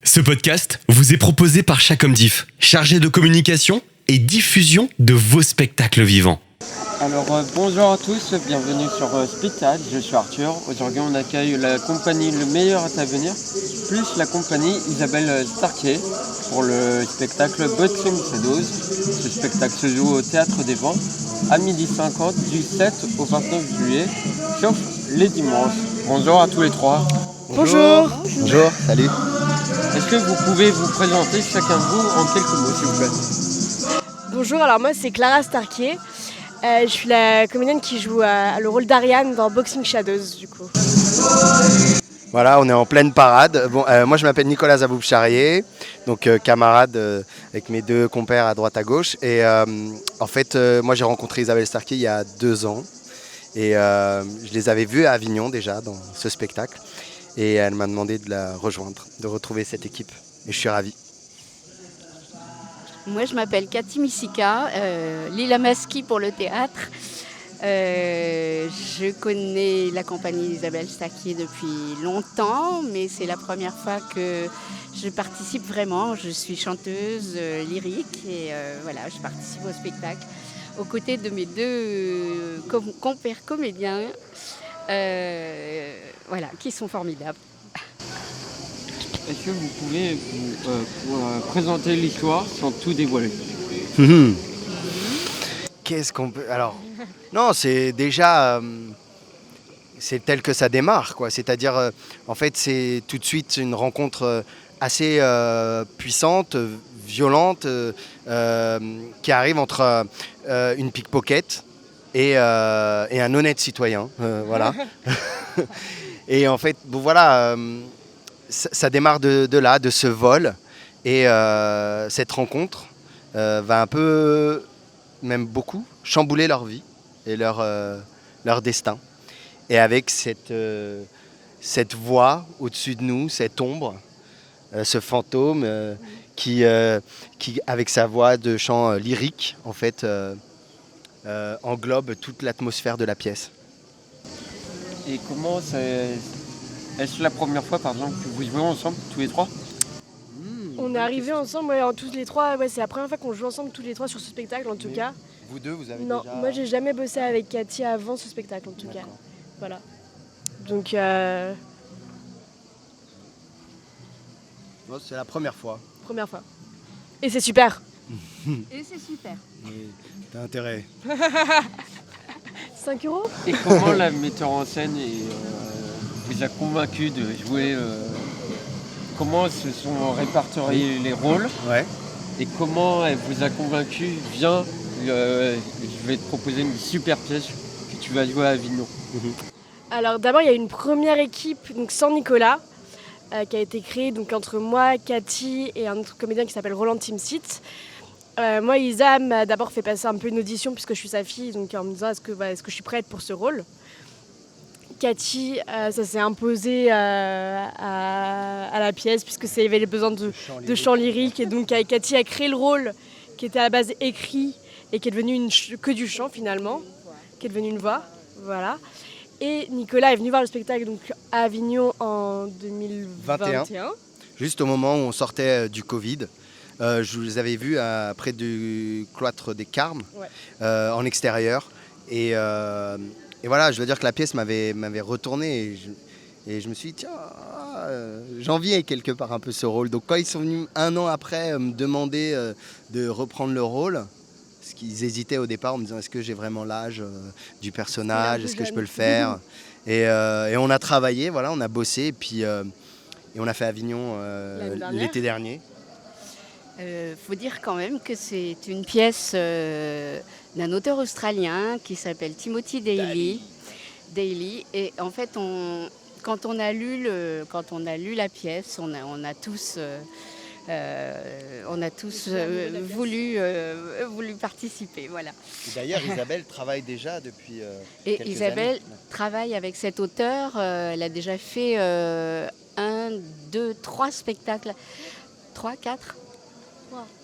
Ce podcast vous est proposé par Chacomdiff, chargé de communication et diffusion de vos spectacles vivants. Alors bonjour à tous, bienvenue sur Spectacle, je suis Arthur. Aujourd'hui on accueille la compagnie Le Meilleur à venir, plus la compagnie Isabelle Starquier pour le spectacle Boxing Shadows. Ce spectacle se joue au Théâtre des Vents à 12h50 du 7 au 29 juillet, sauf les dimanches. Bonjour à tous les trois. Bonjour. Bonjour, salut. Est-ce que vous pouvez vous présenter chacun de vous en quelques mots s'il vous plaît? Bonjour, alors moi c'est Clara Starquier. Je suis la comédienne qui joue le rôle d'Ariane dans Boxing Shadows du coup. Voilà, on est en pleine parade. Moi je m'appelle Nicolas Zaboub-Charrier, donc camarade avec mes deux compères à droite à gauche. Et en fait, moi j'ai rencontré Isabelle Starquier il y a 2 ans. Et je les avais vus à Avignon déjà dans ce spectacle. Et elle m'a demandé de la rejoindre, de retrouver cette équipe. Et je suis ravi. Moi, je m'appelle Cathy Missika, Lila Maski pour le théâtre. Je connais la compagnie Isabelle Starquier depuis longtemps, mais c'est la première fois que je participe vraiment. Je suis chanteuse lyrique et voilà, je participe au spectacle aux côtés de mes deux compères comédiens, voilà, qui sont formidables. Est-ce que vous pouvez vous présenter l'histoire sans tout dévoiler? Qu'est-ce qu'on peut... Alors, non, c'est déjà... c'est tel que ça démarre, quoi. C'est-à-dire, en fait, c'est tout de suite une rencontre assez puissante, violente, qui arrive entre une pickpocket et un honnête citoyen. Voilà. Et en fait, bon, voilà... ça démarre de là, de ce vol. Et cette rencontre va un peu, même beaucoup, chambouler leur vie et leur destin. Et avec cette voix au-dessus de nous, cette ombre, ce fantôme qui, avec sa voix de chant lyrique, en fait, englobe toute l'atmosphère de la pièce. Et comment c'est... Est-ce la première fois, par exemple, que vous jouez ensemble, tous les trois? On est arrivés ensemble, tous les trois. Ouais, c'est la première fois qu'on joue ensemble tous les trois sur ce spectacle, en tout cas. Vous deux, vous avez Non, déjà... moi j'ai jamais bossé avec Cathy avant ce spectacle, en tout cas. Voilà. Donc, Non, c'est la première fois. première fois. Et c'est super. Et c'est super. T'as intérêt. 5 €? Et comment la metteur en scène vous a convaincu de jouer comment se sont répertoriés les rôles? Ouais. Et comment elle vous a convaincu? Viens, je vais te proposer une super pièce que tu vas jouer à Avignon. Alors d'abord, il y a une première équipe, donc sans Nicolas, qui a été créée donc, entre moi, Cathy et un autre comédien qui s'appelle Roland Timsit. Moi, Isa m'a d'abord fait passer un peu une audition puisque je suis sa fille, donc en me disant est-ce que je suis prête pour ce rôle. Cathy, ça s'est imposé à la pièce puisque ça avait besoin de chant lyrique. Et donc Cathy a créé le rôle qui était à la base écrit et qui est devenu que du chant finalement, qui est devenu une voix. Voilà. Et Nicolas est venu voir le spectacle donc, à Avignon en 2021. Juste au moment où on sortait du Covid. Je vous avais vus près du cloître des Carmes, en extérieur. Et voilà, je veux dire que la pièce m'avait retourné. Et je me suis dit, tiens, j'enviais quelque part un peu ce rôle. Donc quand ils sont venus 1 an après me demander de reprendre le rôle, parce qu'ils hésitaient au départ en me disant, est-ce que j'ai vraiment l'âge du personnage, est-ce que je peux le faire? Et on a travaillé, voilà, on a bossé, et puis et on a fait Avignon l'été dernier. Faut dire quand même que c'est une pièce d'un auteur australien qui s'appelle Timothy Daley. Et en fait, quand on a lu la pièce, on a tous voulu participer. Voilà. Et d'ailleurs, Isabelle travaille déjà depuis Et quelques Isabelle années. travaille avec cet auteur. Elle a déjà fait 1, 2, 3 spectacles. 3, 4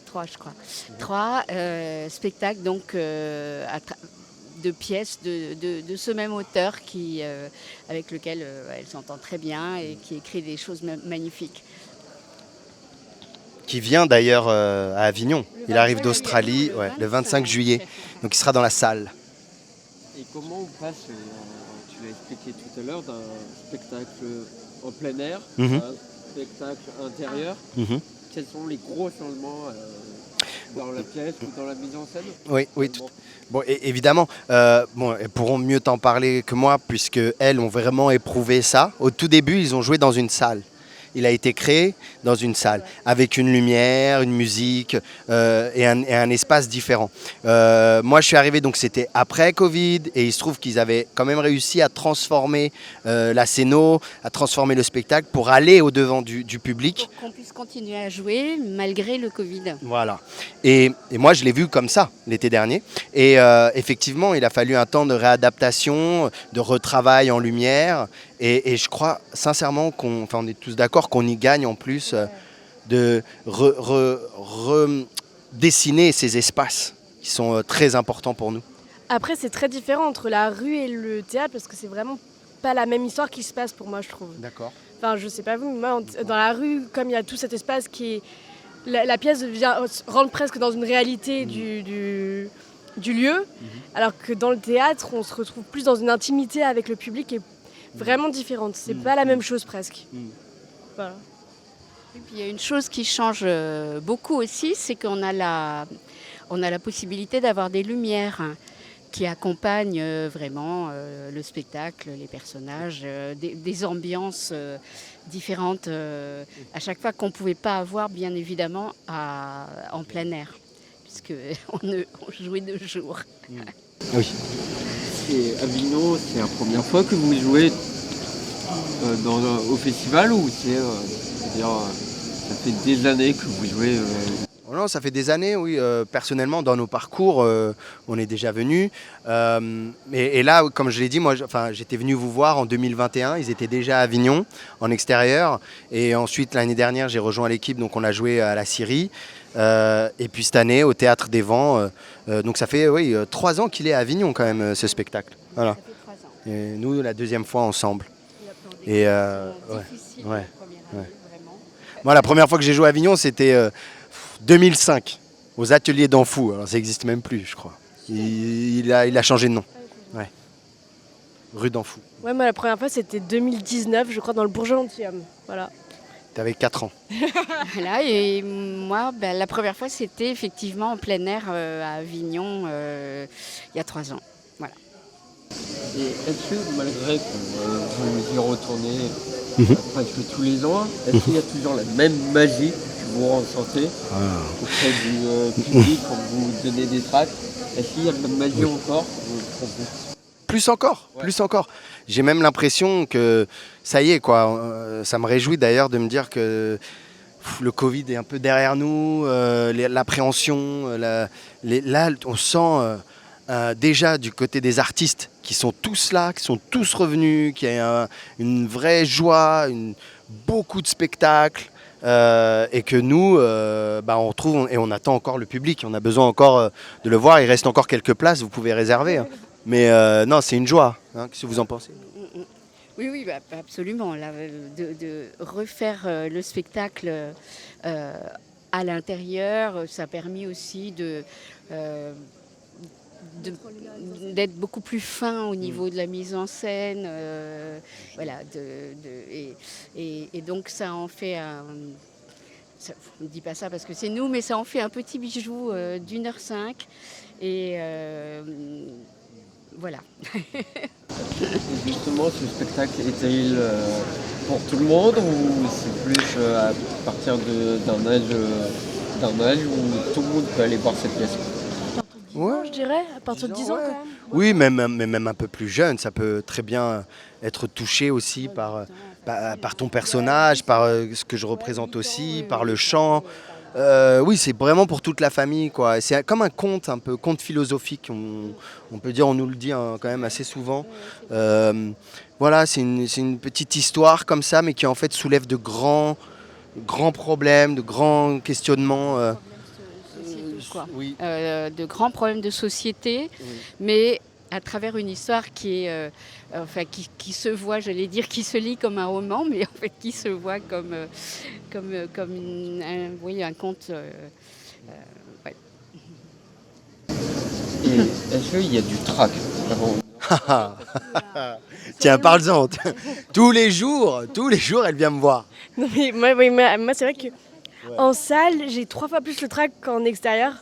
3, je crois. 3 spectacles donc, de pièces de ce même auteur avec lequel elle s'entend très bien et qui écrit des choses magnifiques. qui vient d'ailleurs à Avignon. Il arrive 25 d'Australie le 25 juillet. Donc il sera dans la salle. Et comment on passe, tu l'as expliqué tout à l'heure, d'un spectacle en plein air à Mhm. un spectacle intérieur? Mhm. Quels sont les gros changements dans la pièce ou dans la mise en scène? Oui, oui, bon, évidemment, elles pourront mieux t'en parler que moi, puisque elles ont vraiment éprouvé ça. Au tout début, ils ont joué dans une salle. Il a été créé dans une salle, avec une lumière, une musique et un espace différent. Moi, je suis arrivé, donc c'était après Covid, et il se trouve qu'ils avaient quand même réussi à transformer la scéno, à transformer le spectacle pour aller au-devant du public. Pour qu'on puisse continuer à jouer malgré le Covid. Voilà. Et moi, je l'ai vu comme ça l'été dernier. Et effectivement, il a fallu un temps de réadaptation, de retravail en lumière. Et je crois sincèrement on est tous d'accord qu'on y gagne en plus de redessiner ces espaces qui sont très importants pour nous. Après, c'est très différent entre la rue et le théâtre parce que c'est vraiment pas la même histoire qui se passe pour moi, je trouve. D'accord. Enfin, je sais pas vous, mais moi, dans la rue, comme il y a tout cet espace qui est. La pièce rentre presque dans une réalité du lieu, alors que dans le théâtre, on se retrouve plus dans une intimité avec le public qui est vraiment différente. C'est pas la même chose presque. Voilà. Et puis il y a une chose qui change beaucoup aussi, c'est qu'on a la possibilité d'avoir des lumières qui accompagnent vraiment le spectacle, les personnages, des ambiances différentes à chaque fois qu'on ne pouvait pas avoir bien évidemment en plein air, puisqu'on jouait de jour. Oui. Et Avignon, c'est la première fois que vous jouez au festival ou c'est-à-dire, ça fait des années que vous jouez Non, ça fait des années, oui. Personnellement, dans nos parcours, on est déjà venus. Et là, comme je l'ai dit, moi, j'étais venu vous voir en 2021. Ils étaient déjà à Avignon, en extérieur. Et ensuite, l'année dernière, j'ai rejoint l'équipe. Donc, on a joué à la Syrie. Et puis cette année, au Théâtre des Vents. Donc, ça fait 3 ans qu'il est à Avignon, quand même, ce spectacle. Voilà. Ça fait 3 ans. Et nous, la 2e fois ensemble. Et Et, difficile ouais, la première année, vraiment. Moi, la première fois que j'ai joué à Avignon, c'était 2005, aux Ateliers d'Anfou. Alors, ça n'existe même plus, je crois. Il a changé de nom. Ouais. Rue d'Anfou. Ouais, moi, la première fois, c'était 2019, je crois, dans le Bourget-Antium. Voilà. T'avais 4 ans. Voilà, et moi, la première fois, c'était effectivement en plein air à Avignon, il y a 3 ans. Voilà. Et est-ce que malgré que vous y retournez presque tous les ans, est-ce qu'il y a toujours la même magie que vous ressentez auprès du public quand vous donnez des tracts? Est-ce qu'il y a la même magie encore Plus encore, plus encore. J'ai même l'impression que ça y est, quoi. Ça me réjouit d'ailleurs de me dire que le Covid est un peu derrière nous, l'appréhension. Là, on sent déjà du côté des artistes qui sont tous là, qui sont tous revenus, qu'il y a une vraie joie, beaucoup de spectacles. Et que nous, on retrouve et on attend encore le public. On a besoin encore de le voir. Il reste encore quelques places, vous pouvez réserver. Hein. Mais non, c'est une joie. Hein. Qu'est-ce que vous en pensez? Oui, absolument. Là, de refaire le spectacle à l'intérieur, ça a permis aussi d'être beaucoup plus fin au niveau de la mise en scène. Voilà, et donc ça en fait on ne dit pas ça parce que c'est nous, mais ça en fait un petit bijou d'1h05. Et voilà. Et justement, ce spectacle est-il pour tout le monde ou c'est plus à partir d'un âge où tout le monde peut aller voir cette pièce? Je dirais, à partir de 10 ans, quand même. Oui, même un peu plus jeune, ça peut très bien être touché aussi par ton personnage, par ce que je représente aussi, par le chant. Oui, c'est vraiment pour toute la famille, quoi. C'est comme un conte, un peu conte philosophique, on peut dire, on nous le dit quand même assez souvent. Voilà, c'est une petite histoire comme ça, mais qui en fait soulève de grands problèmes, de grands questionnements. Quoi. Oui. De grands problèmes de société, mais à travers une histoire qui est, qui se voit, j'allais dire, qui se lit comme un roman, mais en fait qui se voit comme un conte. Ouais. Et est-ce qu'il y a du trac avant? Tiens, parle-en. Tous les jours, elle vient me voir. Non, mais moi, c'est vrai que en salle, j'ai 3 fois plus le trac qu'en extérieur.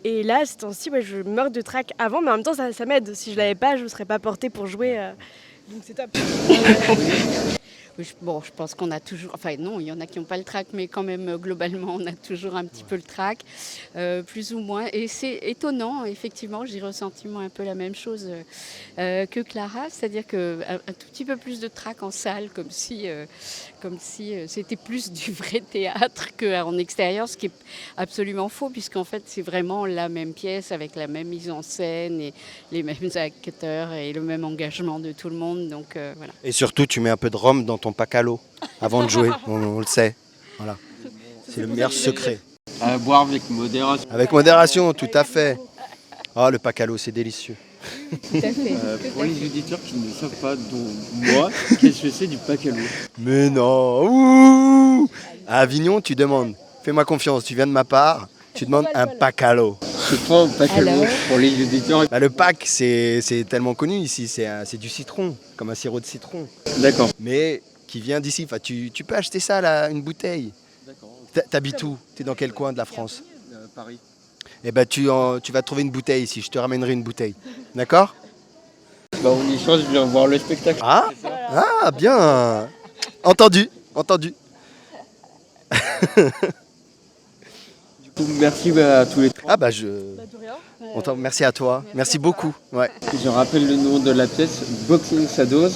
Et là, ce temps-ci, je meurs de trac avant, mais en même temps, ça m'aide. Si je l'avais pas, je ne serais pas portée pour jouer. Donc c'est top. Bon, je pense qu'on a toujours, enfin non, il y en a qui n'ont pas le trac, mais quand même globalement on a toujours un petit peu le trac, plus ou moins. Et c'est étonnant, effectivement, j'ai ressenti moi un peu la même chose que Clara, c'est-à-dire qu'un tout petit peu plus de trac en salle, comme si c'était plus du vrai théâtre qu'en extérieur, ce qui est absolument faux, puisqu'en fait c'est vraiment la même pièce avec la même mise en scène et les mêmes acteurs et le même engagement de tout le monde. Donc voilà. Et surtout, tu mets un peu de rhum dans ton pack à l'eau avant de jouer, on le sait. Voilà. C'est le meilleur secret. À boire avec modération. Avec modération, tout à fait. Oh, le pack à l'eau, c'est délicieux. Tout à fait. Pour les auditeurs qui ne savent pas, dont moi, qu'est-ce que c'est du pack à l'eau? Mais non. Ouh. À Avignon, tu demandes, fais-moi confiance, tu viens de ma part, tu demandes un pack à l'eau. C'est quoi un pack à l'eau pour les auditeurs? Bah, le pack, c'est tellement connu ici, c'est du citron, comme un sirop de citron. D'accord. Mais qui vient d'ici, enfin, tu peux acheter ça, là, une bouteille. D'accord. T'habites où? T'es dans quel coin de la France? Paris. Eh ben, tu vas trouver une bouteille ici, je te ramènerai une bouteille. D'accord? Bah on y change, je viens voir le spectacle. Ah, ah, bien. Entendu. Du coup, merci à tous les trois. Ah bah merci à toi, merci beaucoup. Ouais. Je rappelle le nom de la pièce, Boxing sa dose,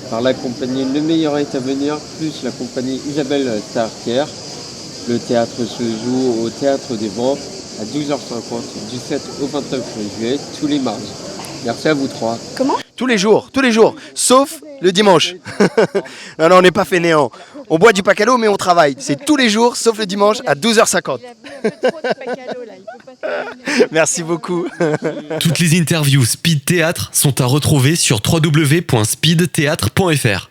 par la compagnie Le Meilleur est à venir, plus la compagnie Isabelle Starker. Le théâtre se joue au Théâtre des Vents à 12h50 du 7 au 29 juillet, tous les mardis. Merci à vous trois. Tous les jours, sauf le dimanche. Non, on n'est pas fainéants. On boit du pack à l'eau, mais on travaille. C'est tous les jours, sauf le dimanche à 12h50. Il a bu un peu trop de pacalo là, il peut pas terminer. Merci beaucoup. Toutes les interviews Speed Théâtre sont à retrouver sur www.speedthéâtre.fr.